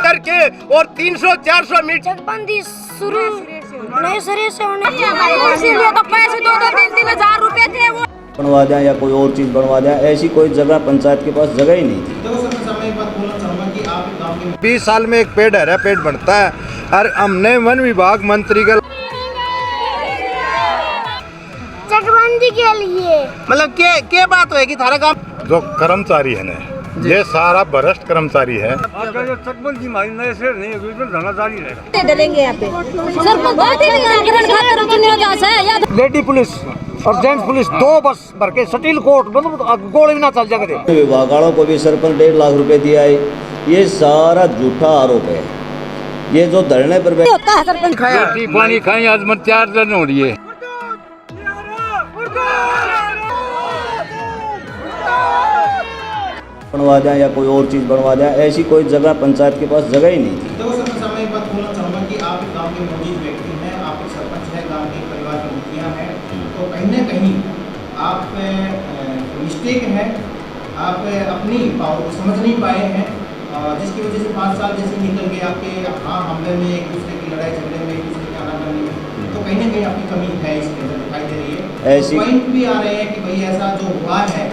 करके और 300-400 मीटर चकबंदी शुरू नए सिरे से होने इसीलिए तो पैसे 2-3 हजार रुपए थे वो बनवा दें या कोई और चीज़ बनवा दें, ऐसी कोई जगह पंचायत के पास जगह ही नहीं थी। देखो सर, मैं समय एक बात बोलना चाहूँगा कि आप एक गाँव के 20 साल में एक पेड़ हरा पेड़ बनता है और हमने वन विभाग मंत्री का चकबंदी के लिए मतलब क्या बात होगी थारा काम जो कर्मचारी है ना, ये सारा भ्रष्ट कर्मचारी है। चकबंदी मारी नए से नहीं हुई तो धरना जारी रहेगा। डलेंगे यहाँ पे सर लेडी पुलिस और जेंट्स पुलिस 2 बस भर के स्टील कोर्ट मतलब गोली भी ना चल जाए। विभाग वालों को भी सरपंच 1.5 लाख रुपए दिया है, ये सारा झूठा आरोप है। ये जो धरने पर होता है सरपंच रोटी पानी खाई आज मत 4 दिन हो रही है। बनवा दें या कोई और चीज़ बनवा दें, ऐसी कोई जगह पंचायत के पास जगह ही नहीं थी। देखो सर, मैं समय एक बात बोलना चाहूँगा कि आप एक गाँव के मौजूद व्यक्ति हैं, आप एक सरपंच हैं, गाँव के परिवार की मुखिया हैं, तो कहीं न कहीं आप मिस्टेक है, आप अपनी पावर को समझ नहीं पाए हैं, जिसकी वजह से 5 साल जैसे निकल गए आपके हमले में, एक दूसरे की लड़ाई झगड़े में, एक दूसरे के आना करने में, तो कहीं ना कहीं आपकी कमी है इसके अंदर दिखाई दे रही है। ऐसी पॉइंट भी आ रहे हैं कि भाई ऐसा जो हुआ है,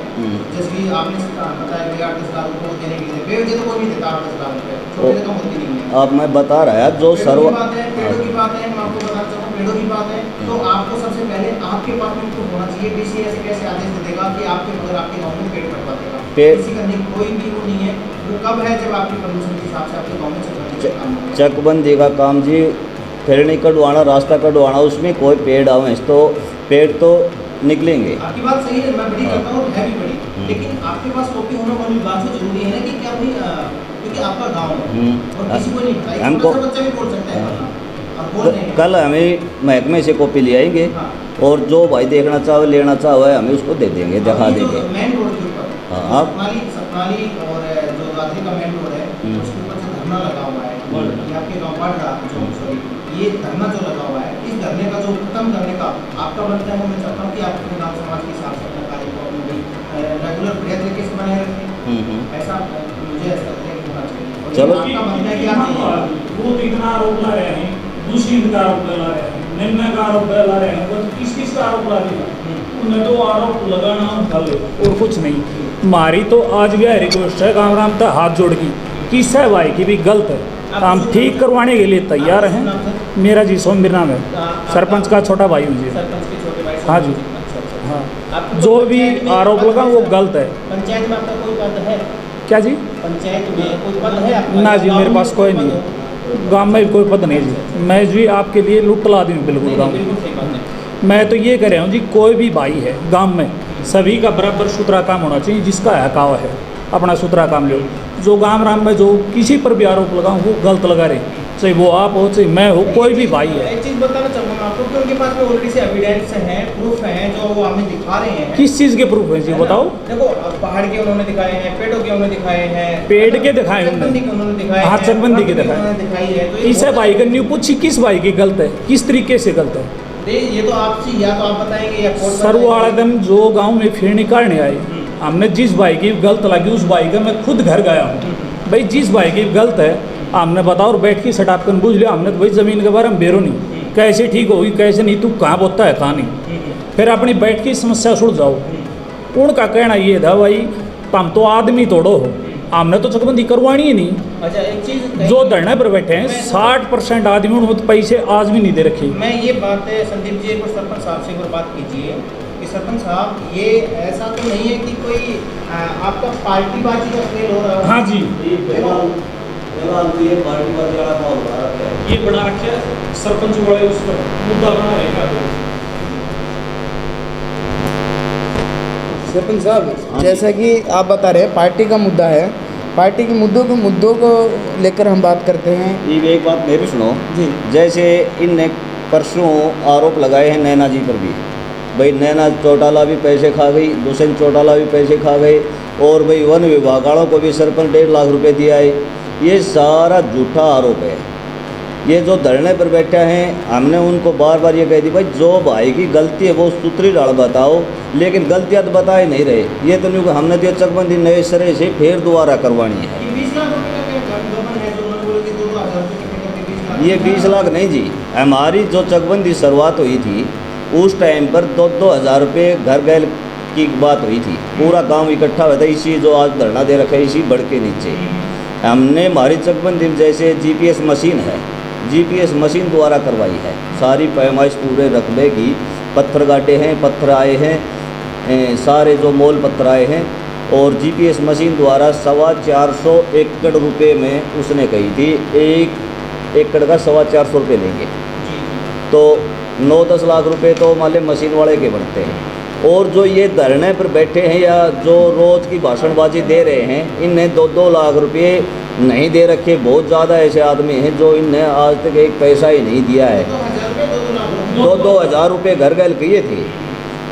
जैसे कि आपने बताया कि 8-10 लाख रुपये देने के लिए बेवजह तो कोई नहीं देता 8-10 लाख रुपये, छोटे रकम होती नहीं है। अब मैं बता रहा है जो पेड़ों की बात है, पेड़ों की बात है, मैं आपको बताना चाहूँ पेड़ों की बात है, तो आपको सबसे पहले आपके पास में तो होना चाहिए। डीसी ऐसे कैसे आदेश दे देगा कि आपके अगर आपके गाँव में पेड़ कटवा देगा, किसी करने की कोई भी वो नहीं है। वो कब है जब आपकी परमिशन के हिसाब से आपके गाँव में चकबंदी का काम जी फिर नहीं कटवाना, रास्ता कटवाना, उसमें कोई पेड़ आवे तो पेड़ तो निकलेंगे। आपकी बात सही है, मैं बड़ी करता हूँ, है भी बड़ी, लेकिन आपके पास कॉपी होना वन विभाग से जरूरी है ना कि क्या अपनी क्योंकि आपका गाँव है और किसी को नहीं पता, हमको बच्चा भी बोल सकता है। कल हमें महकमे से कॉपी ले आएंगे और जो भाई देखना चाहे लेना चाहे हमें उसको दे देंगे, दिखा देंगे। मेन रोड के ऊपर आप सतनाली और जो दादरी का मेन रोड है उसके ऊपर जो धरना लगा हुआ है, ये आपके गाँव पाटरा जो सॉरी ये धरना जो लगा हुआ है, इस धरने का जो खत्म करने का आपका बनता है, मैं चाहता हूँ कि आप अपने गाँव समाज के हिसाब से अपना कार्य को रेगुलर बढ़िया तरीके से बनाए रखें। ऐसा मुझे ऐसा लगता है कि होना चाहिए। चलो आपका मानना है कि आप वो तो इतना आरोप ला रहे हैं, दूसरी का आरोप ला रहे हैं, निम्न का आरोप ला रहे हैं, तो किस का आरोप ला देगा? उन्हें तो आरोप लगाना उठा ले और कुछ नहीं। हमारी तो आज भी रिक्वेस्ट है गाँव राम तक हाथ जोड़ की कि सहभाई की भी गलत है, हम ठीक करवाने के लिए तैयार हैं। मेरा जी सोमवीर नाम है, सरपंच का छोटा भाई हूँ जी। हाँ जी, हाँ, जो भी आरोप लगा वो गलत है। पंचायत में आपका कोई पद है? क्या जी? पंचायत में कोई पद है आपका? ना जी, मेरे पास कोई नहीं है, गांव में भी कोई पद नहीं जी। मैं जी आपके लिए लुटला आदमी बिल्कुल गाँव में। मैं तो ये कह रहा हूँ जी, कोई भी भाई है गांव में, सभी का बराबर सुथरा काम होना चाहिए। जिसका हकाव है अपना सुथरा काम लो। जो गांव राम में जो किसी पर भी आरोप लगाऊँ वो गलत लगा रहे, चाहे वो आप हो चाहे मैं हो, कोई भी भाई है। एक चीज़ बताना चाहूँगा आपको कि उनके पास में ऑलरेडी से एविडेंस हैं, प्रूफ हैं जो वो हमें दिखा रहे हैं। किस चीज़ के प्रूफ है जी बताओ? देखो पहाड़ के उन्होंने दिखाए हैं, पेड़ों के उन्होंने दिखाए हैं, पेड़ के दिखाए चकबंदी के उन्होंने दिखाए, हाँ चकबंदी के दिखाई है। तो इस भाई का न्यू पूछी किस भाई की गलत है, किस तरीके से गलत है? ये तो आपसे या तो आप बताएंगे या कोर्ट सरवाड़ा दिन जो गांव में फिर निकालने आए, हमने जिस भाई की गलत लगी उस भाई का मैं खुद घर गया हूँ। भाई जिस भाई की गलत है हमने बताओ और बैठ के सटाप कर बुझ लिया। हमने तो भाई ज़मीन के बारे में बेरो नहीं, कैसे ठीक होगी कैसे नहीं, तू कहाँ बोलता है कहाँ नहीं, फिर अपनी बैठ की समस्या सुलझाओ। उनका कहना ये था भाई तुम तो आदमी तोड़ो हो, हमने तो चकबंदी करवानी ही नहीं। अच्छा एक चीज़ जो धरने पर बैठे हैं 60% आदमी उनको तो पैसे आज भी नहीं दे रखे। मैं ये बात है संदीप जी, एक बार सरपंच साहब से एक बार बात कीजिए कि सरपंच साहब ये ऐसा तो नहीं है कि कोई आपका पार्टीबाजी का खेल हो रहा है? हाँ जी, ये पार्टीबाजी वाला काम हो रहा है, ये बड़ा रखे सरपंच वाले उस पर मुद्दा बना रहेगा। सरपंच साहब जैसा कि आप बता रहे हैं पार्टी का मुद्दा है, पार्टी के मुद्दों को लेकर हम बात करते हैं। ये एक बात मेरी सुनो जी। जैसे इनने परसों आरोप लगाए हैं नैना जी पर भी, भाई नैना चौटाला भी पैसे खा गई, दुष्यंत चौटाला भी पैसे खा गए, और भाई वन विभाग वालों को भी सरपंच 1.5 लाख रुपए दिया है। ये सारा झूठा आरोप है। ये जो धरने पर बैठे हैं हमने उनको बार बार ये कह दी भाई जो भाई की गलती है वो सूत्री डाल बताओ, लेकिन गलतियाँ तो बता ही नहीं रहे। ये तो नहीं कि हमने तो चकबंदी नए सिरे से फिर दोबारा करवानी है। ये 20 लाख रुपए का क्या गबन है जो उन्होंने बोला कि 2,000 रुपए करके 20 लाख? ये 20 लाख नहीं जी, हमारी जो चकबंदी शुरुआत हुई थी उस टाइम पर 2-2 हज़ार रुपये घर गैल की बात हुई थी। पूरा गांव इकट्ठा हुआ था इसी जो आज धरना दे रखा है इसी बड़ के नीचे। हमने हमारी चकबंदी में जैसे जीपीएस मशीन है, जीपीएस मशीन द्वारा करवाई है। सारी पैमाइश पूरे रकबे की, पत्थर गाटे हैं, पत्थर आए हैं, सारे जो मोल पत्थर आए हैं, और जीपीएस मशीन द्वारा 425 एकड़ रुपए में उसने कही थी 1 एकड़ का 425 रुपये लेंगे। तो 9-10 लाख रुपए तो मान लें मशीन वाले के बनते हैं। और जो ये धरने पर बैठे हैं या जो रोज़ की भाषणबाजी दे रहे हैं, इन्हें 2-2 लाख रुपए नहीं दे रखे। बहुत ज़्यादा ऐसे आदमी हैं जो इन्हें आज तक एक पैसा ही नहीं दिया है। 2-2 हज़ार रुपये घर गैल किए थे।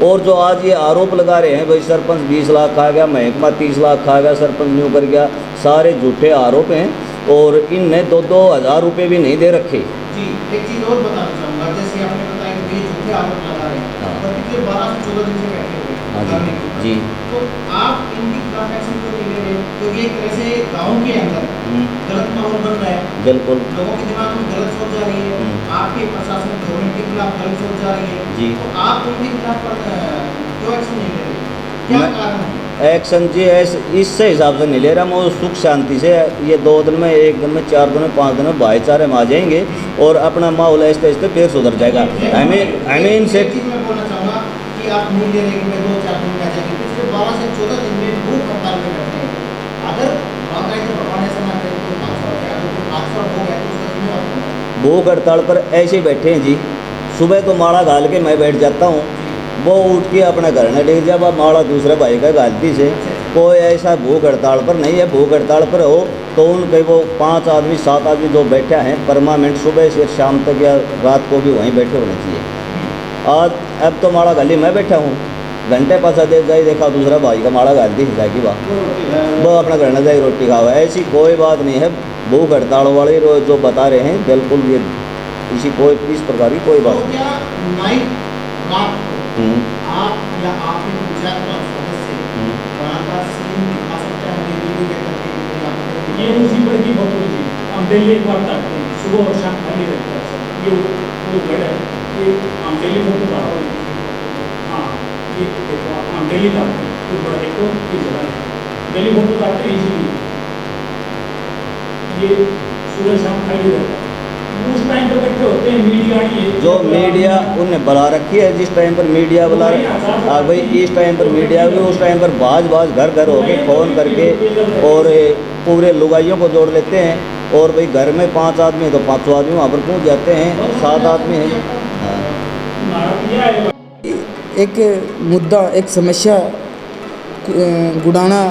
और जो आज ये आरोप लगा रहे हैं भाई सरपंच 20 लाख खा गया, महकमा 30 लाख खा गया, सरपंच न्यू कर गया, सारे झूठे आरोप हैं। और इनने 2-2 हज़ार रुपये भी नहीं दे रखे। जी, एक चीज़ और बताना चाहूँगा, जैसे आपने बताया कि ये झूठे आरोप लगा रहे हैं और पिछले 12 से 14 दिन से बैठे हुए हैं धरने के ऊपर। जी। तो आप इनकी खिलाफ एक्शन क्यों नहीं ले रहे? क्योंकि एक तरह से गाँव के अंदर गलत माहौल बन रहा है, बिल्कुल लोगों के दिमाग में गलत सोच जा रही है, आपके प्रशासन गवर्नमेंट के खिलाफ गलत सोच जा रही है। जी। तो आप उनके खिलाफ क्यों एक्शन नहीं ले रहे? क्या कारण है? एक्शन जी ऐसे इससे हिसाब से नहीं ले रहा। मैं सुख शांति से ये 2 दिन में, 1 दिन में, 4 दिन में, 5 दिन में भाईचारे में आ जाएंगे और अपना माहौल ऐसे ऐसे फिर सुधर जाएगा। हमें इनसे एक चीज़ मैं बोलना चाहूँगा कि आप नहीं ले रहे कि मैं 2-4 दिन में आ जाएगी। पिछले 12 से 14 दिन में भूख हड़ताल पे बैठे हैं। अगर बाकायदा भगवान ऐसा ना करे तो हादसा हो गया, अगर कोई हादसा हो गया तो उसका जिम्मेदार कौन है? भूख हड़ताल पर ऐसे ही बैठे हैं जी। सुबह तो माड़ा घाल के मैं बैठ जाता हूँ, वो उठ के अपने घर न लेके जब माड़ा दूसरे भाई का गलती से। कोई ऐसा भूख हड़ताल पर नहीं है। भूख हड़ताल पर हो तो उनके वो 5 आदमी 7 आदमी जो बैठा हैं परमानेंट सुबह से शाम तक या रात को भी वहीं बैठे होने चाहिए। आज अब तो माड़ा गाली मैं बैठा हूँ, घंटे पासा दे जाए देखा दूसरा भाई का माड़ा गाल दी जाएगी वाह वो अपना घर न जाए रोटी खाओ। ऐसी कोई बात नहीं है। भूख हड़ताल वाले जो बता रहे हैं बिल्कुल ये इसी कोई इस प्रकार की कोई बात तो नहीं। क्या नाइट रात को आप या आपके पंचायत का सदस्य वहाँ का सीन दिखा सकते हैं वीडियो के करके? ये उसी पर की फोटो थी। हम डेली एक बार ताकते हैं, सुबह और शाम खाली रहता है सर। ये वो घर है, ये हम डेली फोटो ताकते हैं। हाँ, ये देखो हम डेली ताकते हैं, ये बड़ा देखो ये जगह है, डेली फोटो ताकते हैं। इसीलिए ये सुबह शाम खाली रहता है। उस टाइम पर बैठे होते हैं मीडिया, ये जो मीडिया उनने बुला रखी है, जिस टाइम पर मीडिया बुला हाँ भाई इस टाइम पर मीडिया भी उस टाइम पर बाज घर घर होके फ़ोन करके और पूरे लुगाइयों को जोड़ लेते हैं। और भाई घर में 5 आदमी है तो 5 आदमी वहाँ पर पहुँच जाते हैं, 7 आदमी हैं। हाँ। एक मुद्दा, एक समस्या गुडाना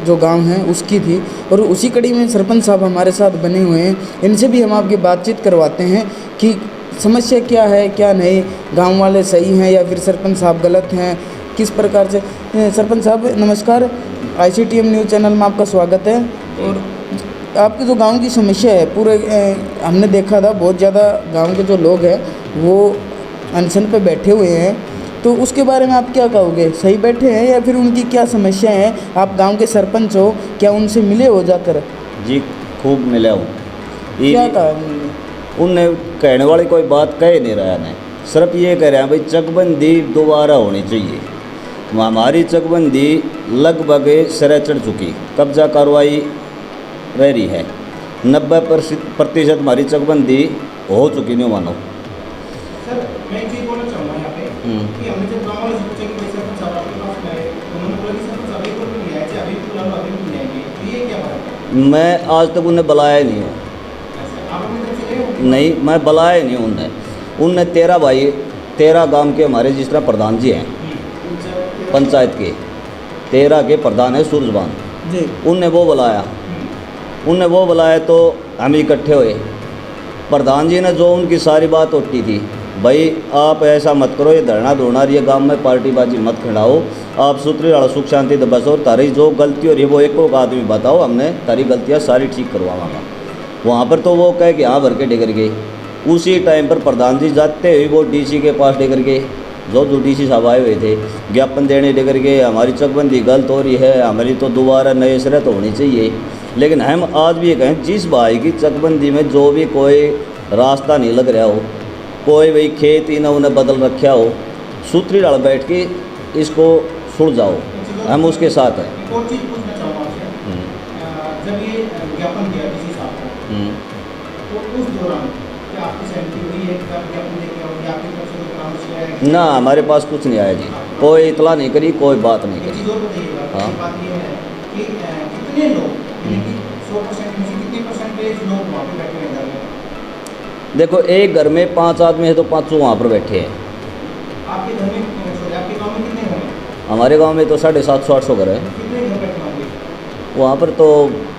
जो गांव है उसकी थी, और उसी कड़ी में सरपंच साहब हमारे साथ बने हुए हैं। इनसे भी हम आपकी बातचीत करवाते हैं कि समस्या क्या है क्या नहीं, गांव वाले सही हैं या फिर सरपंच साहब गलत हैं, किस प्रकार से। सरपंच साहब नमस्कार, ICTM न्यूज़ चैनल में आपका स्वागत है। और आपके जो गांव की समस्या है पूरे हमने देखा था बहुत ज़्यादा गांव के जो लोग हैं वो अनशन पे बैठे हुए हैं, तो उसके बारे में आप क्या कहोगे? सही बैठे हैं या फिर उनकी क्या समस्या है? आप गांव के सरपंच हो, क्या उनसे मिले हो जाकर? जी खूब मिला हूँ। क्या कहा उनने कहने वाली कोई बात कह नहीं रहा है, सिर्फ ये कह रहे हैं भाई चकबंदी दोबारा होनी चाहिए। हमारी चकबंदी लगभग सिरे चढ़ चुकी, कब्जा कार्रवाई रह रही है। 90% हमारी चकबंदी हो चुकी नहीं मानो। सर मैं एक चीज़ बोलना चाहूँगा यहाँ पे कि हमने जब गाँव वाले से पूछा कि भाई सरपंच साहब आपके पास गए, उन्होंने बोला कि सरपंच अभी को भी नहीं आए, अभी भी बुला लो, अभी भी नहीं आएंगे। तो ये क्या बात है? मैं आज तक उन्हें बुलाया ही नहीं हूँ। आप अपनी तरफ से गए हो? नहीं, मैं बुलाया ही नहीं उनने 13 भाई 13 गांव के हमारे जिस तरह प्रधान जी हैं पंचायत के, 13 के प्रधान है सूरजबान जी, उनने वो बुलाया तो हम इकट्ठे हुए। प्रधान जी ने जो उनकी सारी बात उठी थी, भाई आप ऐसा मत करो, ये धरना धुरना ये गांव में पार्टीबाजी मत खिलाओ, आप सूत्री वाला सुख शांति तो बसो, तारी जो गलती हो रही है वो एक आदमी बताओ, हमने तारी गलतियाँ सारी ठीक करवावांगा। वहाँ पर तो वो कहे कि हाँ भर के डिगर गए। उसी टाइम पर प्रधान जी जाते हुए वो डीसी के पास डिगर गए, जो डीसी साहब आए हुए थे, ज्ञापन देने डिगर गए, हमारी चकबंदी गलत हो रही है, हमारी तो दोबारा नए सिरे तो होनी चाहिए। लेकिन हम आज भी ये कहें, जिस भाई की चकबंदी में जो भी कोई रास्ता नहीं लग रहा हो, कोई भाई खेत ही ना उन्हें बदल रखा हो, सूत्री डाल बैठ के इसको सुलझाओ, हम उसके साथ हैं। एक और चीज़ पूछना चाहूँगा आपसे, जब ये ज्ञापन दिया किसी साहब को, तो उस दौरान क्या आपकी सहमति हुई है कि आप ज्ञापन देके आओ, या आपकी तरफ से कोई परामर्श किया है? ना, हमारे पास कुछ नहीं आया जी, कोई इतला नहीं करी, कोई बात नहीं एक करी। चीज़ और बताइएगा, हाँ। दूसरी बात ये है कि कितने लोग, यानी कि 100% में से कितने परसेंटेज लोग वहाँ पे बैठे हुए हैं? देखो, एक घर में 5 आदमी है तो 5 वहाँ पर बैठे हैं। आपके घर में, सॉरी, आपके गाँव में कितने होंगे? हमारे गांव में तो 750-800 घर है। कितने घर बैठे होंगे? वहाँ पर तो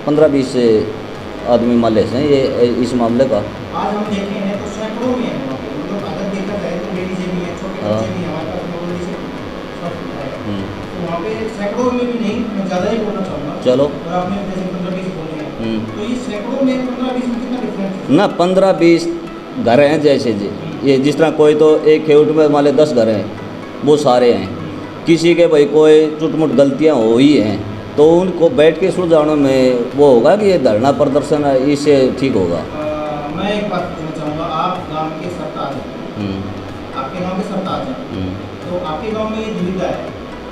15-20 से आदमी माले हैं ये इस मामले का। आज हम देखे हैं तो सैकड़ों में है वहाँ पे, मतलब अगर देखा जाए तो लेडीजें भी हैं, छोटे बच्चे भी हैं, हमारे पास मोबाइल से सब है। तो वहाँ पे सैकड़ों में भी नहीं, मैं ज़्यादा ही बोलना चाहूँगा। चलो। और आपने जैसे 15-20 बोले हैं, तो ये सैकड़ों में 15-20 में कितना डिफरेंस है? ना, 15-20 घर हैं जैसे जी, ये जिस तरह कोई तो एक खेत में मान ले 10 घर हैं, वो सारे हैं। किसी के भाई कोई चुटमुट गलतियाँ हो ही हैं तो उनको बैठ के सुलझाने में वो होगा कि ये धरना प्रदर्शन है, इससे ठीक होगा। मैं एक बात पूछना चाहूँगा, आप गांव के सरताज हैं, आपके गांव के सरताज हैं, तो आपके गांव में ये दुविधा है,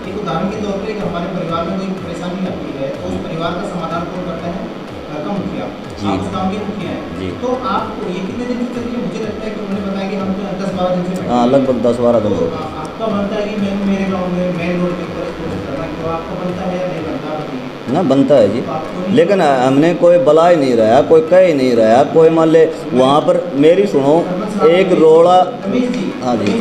एक उदाहरण के तौर पे कि हमारे परिवार में कोई परेशानी आती है तो उस परिवार का समाधान कौन करता है? घर का मुखिया, आप उस गांव के मुखिया हैं, तो आपको ये कितने दिन तक? मुझे लगता है कि उन्होंने बताया कि हम तो 10-12 दिन से, हाँ, लगभग 10-12 दिन हो गए। आपका बनता है कि मैं मेरे गाँव में मेन रोड के ऊपर करना, तो आपको बनता है या नहीं बनता? ना, बनता है जी, लेकिन हमने कोई बुला ही नहीं रहा, कोई कह ही नहीं रहा, कोई मान ले वहाँ पर मेरी सुनो एक रोड़ा। रमेश जी, हाँ जी,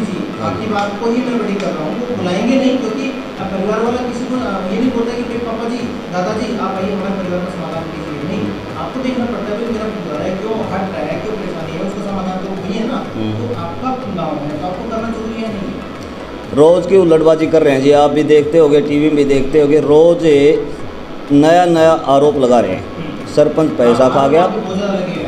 आपकी बात को ही मैं बड़ी कर रहा हूँ, वो बुलाएंगे नहीं, क्योंकि परिवार वाला किसी को ये नहीं बोलता कि पापा जी, दादाजी आप आइए हमारे परिवार का समाधान कीजिए। नहीं, आपको देखना पड़ता है मेरा घर है, क्यों हट रहा है, क्यों परेशानी है, उसका समाधान तो वही है ना। तो आपका गाँव है तो आपको करना जरूरी है नहीं? रोज़ की उल्लड़बाजी कर रहे हैं जी, आप भी देखते होगे, टीवी में देखते होगे, रोज़ नया नया आरोप लगा रहे हैं। सरपंच पैसा खा गया,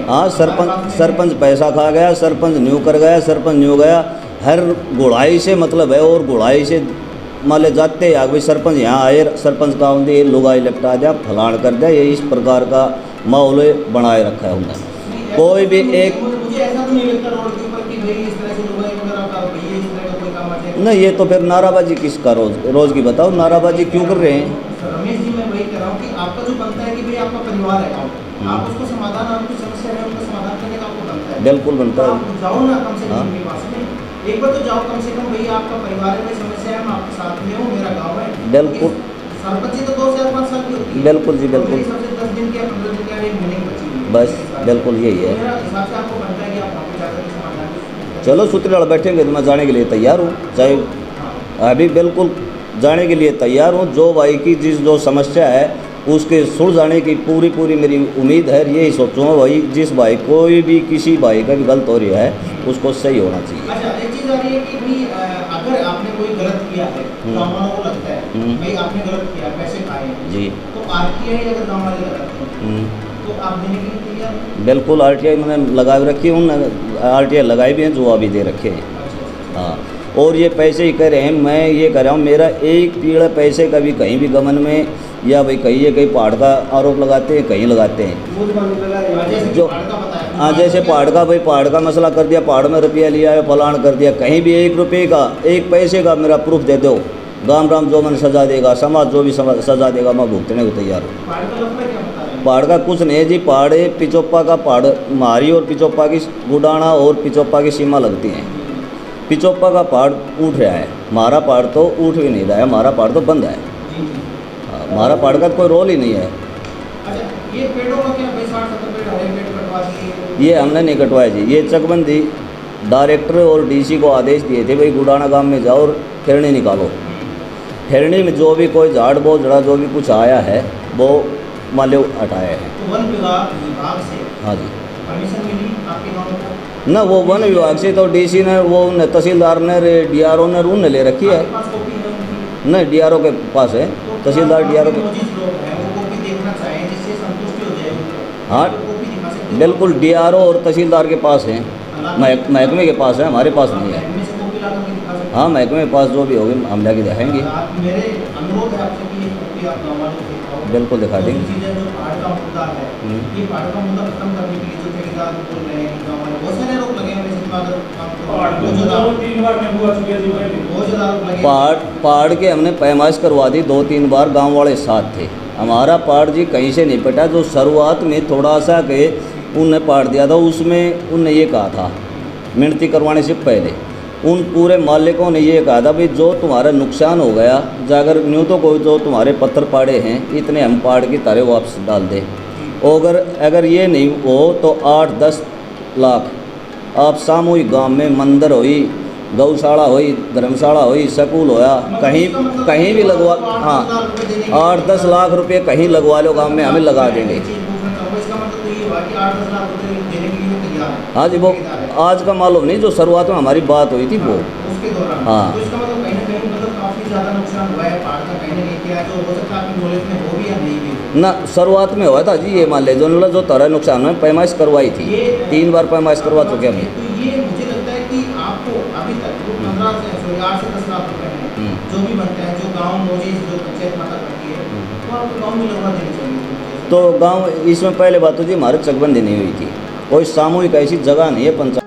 हाँ, सरपंच पैसा खा गया, सरपंच न्यू कर गया, सरपंच न्यू गया, हर गुड़ाई से मतलब है। और गुड़ाई से मान ले जाते हैं भाई सरपंच यहाँ आए, सरपंच का उनके लुगाई लपटा दिया, फलान कर दिया, ये इस प्रकार का माहौल बनाए रखा है उन्होंने। कोई भी एक मुझे ऐसा तो नहीं लगता रोड के ऊपर कि भाई इस तरह से लुगाई वगैरह का भैया इस तरह का कोई काम आ जाए। नहीं, ये तो फिर नाराबाजी किसका रोज़ की बताओ, नाराबाजी क्यों कर रहे हैं? रमेश जी, मैं वही कह रहा हूँ कि आपका जो बनता है कि भाई आपका परिवार है गाँव, आप उसको समाधान, आपकी समस्या है उनका समाधान करने का आपको बनता है। बिल्कुल बनता है। आप जाओ ना कम से कम उनके पास में, एक बार तो जाओ कम से कम, भैया आपका परिवार है, कोई समस्या है, मैं आपके साथ में हूँ, मेरा गाँव है। बिल्कुल। सरपंच तो 2 से 5 साल की होती है। बिल्कुल जी, बिल्कुल। सबसे 10 दिन के 15 दिन के 1 महीने की बची हुई है। बस बिल्कुल यही है। मेरा हिसाब से आपको बनता है कि आप वहाँ पे जाकर के समाधान। चलो, सूत्रीदार बैठेंगे तो मैं जाने के लिए तैयार हूँ, चाहे अभी बिल्कुल जाने के लिए तैयार हूँ। जो भाई की जो समस्या है उसके सुलझाने की पूरी मेरी उम्मीद है। यही सोचूँगा भाई, जिस भाई कोई भी किसी भाई का भी गलत हो रहा है उसको सही होना चाहिए। अच्छा, एक चीज़ आ रही है कि भाई अगर आपने कोई गलत किया है तो गाँव वालों को लगता है भाई आपने गलत किया, पैसे खाए जी, तो RTI अगर गाँव वाले लगाते हैं तो आप देने के लिए तैयार हैं? बिल्कुल। RTI मैंने लगा रखी है, उन RTI लगाई भी हैं, जो अभी दे रखे हैं। हाँ, और ये पैसे ही कह रहे हैं, मैं ये कह रहा हूँ, मेरा एक पीड़ा पैसे का भी कहीं भी गमन में, या भाई कहीं पहाड़ का आरोप लगाते हैं, कहीं लगाते हैं जो, हाँ, जैसे पहाड़ का, भाई पहाड़ का मसला कर दिया, पहाड़ में रुपया लिया है, फलान कर दिया, कहीं भी 1 रुपये का, 1 पैसे का मेरा प्रूफ दे दो, गाम जो मन सजा देगा, समाज जो भी सजा देगा, मैं भुगतने को तैयार हूँ। पहाड़ का कुछ नहीं है जी, पहाड़ पिचोप्पा का, पहाड़ मारी और पिचोप्पा की गुडाना और पिचोप्पा की सीमा लगती हैं। पिचोप्पा का पहाड़ उठ रहा है, हमारा पहाड़ तो उठ भी नहीं रहा है, हमारा पहाड़ तो बंद है। हमारा पहाड़ का कोई रोल ही नहीं है। अच्छा, ये पेड़ों का क्या भाई 60-70 पेड़ हरे पेड़ कटवा दिए? ये हमने नहीं कटवाया जी, ये चकबंदी डायरेक्टर और डीसी को आदेश दिए थे, भाई गुडाना गांव में जाओ और फेरनी निकालो। फेरनी में जो भी कोई झाड़ बोझ जड़ा जो भी कुछ आया है वो मान लो हटाया है। तो वन विभाग से, हाँ जी, परमिशन मिली आपके गाँव को? ना, वो वन विभाग से तो डीसी ने, वो तहसीलदार ने, DRO ने उन्होंने ले रखी है। आपके पास कॉपी है उनकी? नहीं, DRO के पास है, तहसीलदार DRO के। मौजूद लोग हैं वो कॉपी देखना चाहें जिससे संतुष्टि हो जाए उनको, हाँ, तो कॉपी दिखा सकते बिल्कुल डीआरओ और तहसीलदार के पास है, महकमे के पास है, हमारे पास नहीं है। इनमें से कॉपी ला करके दिखा सकते हैं। हाँ, महकमे के पास जो भी होगी हम लेके दिखाएंगे, आप मेरे अनुरोध है आपसे कि ये कॉपी आप गाँव वालों को दिखाओ। बिल्कुल दिखा देंगे। दूसरी चीज़ है जो पहाड़ का मुद्दा है, ये पहाड़ का मुद्दा खत्म करने के लिए जो ठेकेदार बोल रहे हैं कि गाँव वाले बहुत सारे आरोप लगे हैं वैसे तो अगर काम तो बहुत ज़्यादा 3 बार में हुआ चुका जी पहले। बहुत ज़्यादा आरोप लगे हैं। पहाड़ के हमने पैमाइश करवा दी 2-3 बार, गांव वाले साथ थे। हमारा पहाड़ जी कहीं से नहीं पटा। जो शुरुआत में थोड़ा सा के उनने पहाड़ दिया था, उसमें उनने ये कहा था मिणती करवाने से पहले उन पूरे मालिकों ने ये कहा था भाई जो तुम्हारा नुकसान हो गया, जाकर न्यू तो कोई जो तुम्हारे पत्थर पाड़े हैं इतने हम पहाड़ की तारे वापस डाल दें। और अगर ये नहीं हो तो 8-10 लाख आप सामूहिक गांव में मंदिर हुई, गौशाला हुई, धर्मशाला हुई, स्कूल होया, कहीं भी लगवा, हाँ 8-10 लाख रुपए कहीं लगवा लो गांव में, हमें लगा देंगे। इसका मतलब तो ये हुआ कि 8-10 लाख रुपए देने के लिए तैयार है। हाँ जी, वो आज का मालूम नहीं, जो शुरुआत में हमारी बात हुई थी वो। उसके दौरान हाँ। तो इसका मतलब कहीं ना कहीं मतलब काफ़ी ज़्यादा नुकसान हुआ है पहाड़ का, कहीं ना कहीं क्या जो हो सकता है आपकी नॉलेज में हो भी या नहीं भी। ना शुरुआत में हुआ था जी, ये मान ले जो तरह नुकसान में पैमाइश करवाई थी, 3 बार पैमाइश करवा चुके हमें। तो ये मुझे लगता है कि आपको अभी तक जो 8 से 10 लाख रुपए हैं जो भी बनते हैं, जो गाँव मोजी जो पंचायत माता करती है वो आपको गाँव में लगवा देनी चाहिए। तो गांव इसमें पहले बात तो जी हमारे चकबंदी नहीं हुई थी, कोई सामूहिक ऐसी जगह नहीं है पंचायत